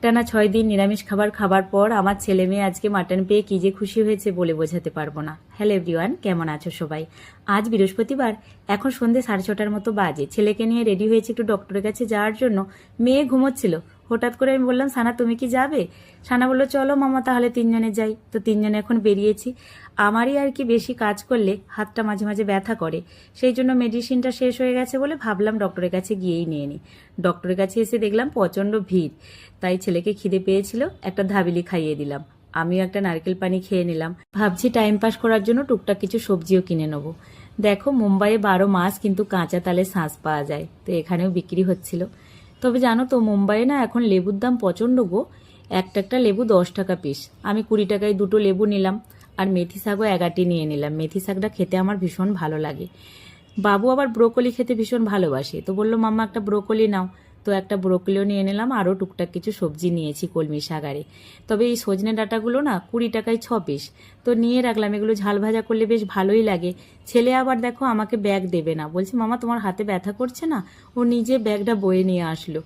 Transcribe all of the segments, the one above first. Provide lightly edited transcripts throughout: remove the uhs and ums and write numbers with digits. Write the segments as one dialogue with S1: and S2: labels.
S1: একটানা 6 দিন নিরামিষ খাবার খাবার পর আমার ছেলে মেয়ে আজকে মাটন পেয়ে কি যে খুশি হয়েছে বলে বোঝাতে পারবো না। হ্যালো এভরিওয়ান, কেমন আছো সবাই? আজ বৃহস্পতিবার, এখন সন্ধ্যে 6:30টার মতো বাজে। ছেলেকে নিয়ে রেডি হয়েছে একটু ডক্টরের কাছে যাওয়ার জন্য। মেয়ে ঘুমোচ্ছিল। হঠাৎ করে আমি বললাম, সানা তুমি কি যাবে? সানা বললো চলো মামা তাহলে তিনজনে যাই। তো তিনজনে এখন বেরিয়েছি। আমারই আর কি বেশি কাজ করলে হাতটা মাঝে মাঝে ব্যথা করে, সেই জন্য মেডিসিনটা শেষ হয়ে গেছে বলে ভাবলাম ডক্টরের কাছে গিয়েই নিয়ে নিই। ডক্টরের কাছে এসে দেখলাম প্রচণ্ড ভিড়, তাই ছেলেকে খিদে পেয়েছিল, একটা ধাবিলি খাইয়ে দিলাম। আমিও একটা নারকেল পানি খেয়ে নিলাম। ভাবছি টাইম পাস করার জন্য টুকটাক কিছু সবজিও কিনে নেবো। দেখো, মুম্বাইয়ে 12 মাস কিন্তু কাঁচা তালে শাঁস পাওয়া যায়, তো এখানেও বিক্রি হচ্ছিল। তবে জানো তো, মুম্বাইয়ে না এখন লেবুর দাম প্রচণ্ড গো। একটা লেবু 10 টাকা পিস। আমি 20 টাকায় 2টো লেবু নিলাম, আর মেথি শাকও 11টি নিয়ে নিলাম। মেথি শাকটা খেতে আমার ভীষণ ভালো লাগে। বাবু আবার ব্রোকলি খেতে ভীষণ ভালোবাসে, তো বললো মাম্মা একটা ব্রোকলি নাও। তো একটা ব্রোকলিও নিয়ে নিলাম, আরও টুকটাক কিছু সবজি নিয়েছি কলমি শাকারে। তবে এই সজনে ডাঁটাগুলো না 20 টাকায় 6 পিস, তো নিয়ে রাখলাম। এগুলো ঝাল ভাজা করলে বেশ ভালোই লাগে। ছেলে আবার দেখো আমাকে ব্যাগ দেবে না, বলছে মামা তোমার হাতে ব্যথা করছে না? ও নিজে ব্যাগটা বয়ে নিয়ে আসলো।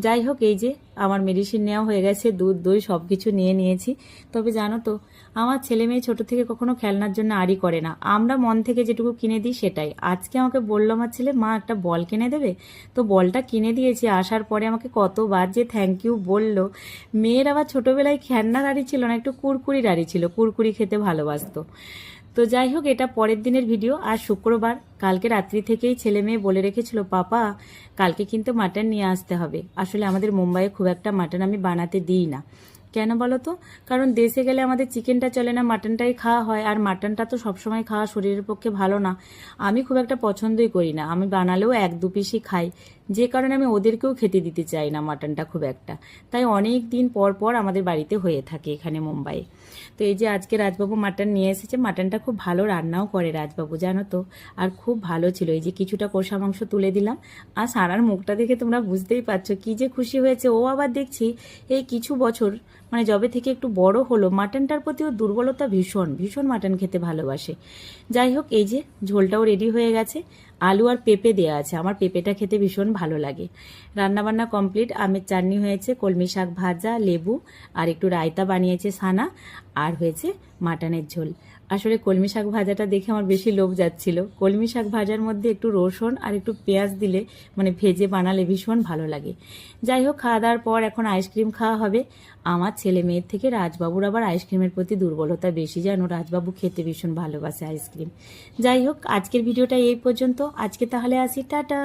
S1: যাই হোক, এই যে আমার মেডিসিন নেওয়া হয়ে গেছে, দুধ দই সব কিছু নিয়ে নিয়েছি। তবে জানো তো, আমার ছেলে মেয়ে ছোট থেকে কখনো খেলনার জন্য আড়ি করে না। আমরা মন থেকে যেটুকু কিনে দিই সেটাই। আজকে আমাকে বললো আমার ছেলে, মা একটা বল কিনে দেবে। তো বলটা কিনে দিয়েছি। আসার পরে আমাকে কতবার যে থ্যাংক ইউ বললো। মেয়ের আবার ছোটবেলায় খেলনার আড়ি ছিল না, একটু কুরকুরির আড়ি ছিল, কুরকুরি খেতে ভালোবাসতো। তো যাই হোক, এটা পরের দিনের ভিডিও। আর শুক্রবার, কালকে রাত্রি থেকেই ছেলে মেয়ে বলে রেখেছিল পাপা কালকে কিন্তু মাটন নিয়ে আসতে হবে। আসলে আমাদের মুম্বাইয়ে খুব একটা মাটন আমি বানাতে দিই না। কেন বলো তো? কারণ দেশে গেলে আমাদের চিকেনটা চলে না, মাটনটাই খাওয়া হয়। আর মাটনটা তো সবসময় খাওয়া শরীরের পক্ষে ভালো না। আমি খুব একটা পছন্দই করি না। আমি বানালেও 1-2 পিসই খাই, যে কারণে আমি ওদেরকেও খেতে দিতে চাই না মাটনটা খুব একটা। তাই অনেক দিন পর পর আমাদের বাড়িতে হয়ে থাকে এখানে মুম্বাইয়ে। তো এই যে আজকে রাজবাবু মাটন নিয়ে এসেছে। মাটনটা খুব ভালো রান্নাও করে রাজবাবু, জানো তো। আর খুব ভালো ছিল। এই যে কিছুটা কষা মাংস তুলে দিলাম। আর সারার মুখটা দেখে তোমরা বুঝতেই পারছো কি যে খুশি হয়েছে ও। আবার দেখছি এই কিছু বছর, মানে যবে থেকে একটু বড় হলো, মাটনটার প্রতিও দুর্বলতা ভীষণ ভীষণ মাটন খেতে ভালোবাসে। যাই হোক, এই যে ঝোলটাও রেডি হয়ে গেছে। আলু আর পেঁপে দেওয়া আছে, আমার পেঁপেটা খেতে ভীষণ ভালো লাগে। রান্নাবান্না কমপ্লিট। আমের চাটনি হয়েছে, কলমি শাক ভাজা, লেবু, আর একটু রায়তা বানিয়েছে সানা, আর হয়েছে মাটনের ঝোল। আসলে কলমি শাক ভাজাটা দেখে আমার বেশি লোভ যাচ্ছিল। কলমি শাক ভাজার মধ্যে একটু রসুন আর একটু পেঁয়াজ দিলে, মানে ভেজে বানালে ভীষণ ভালো লাগে। যাই হোক, খাওয়া দাওয়ার পর এখন আইসক্রিম খাওয়া হবে। আমার ছেলে মেয়ের থেকে রাজবাবুর আবার আইসক্রিমের প্রতি দুর্বলতা বেশি, জানো। রাজবাবু খেতে ভীষণ ভালোবাসে আইসক্রিম। যাই হোক, আজকের ভিডিওটা এই পর্যন্ত। আজকে তাহলে আসি, টাটা।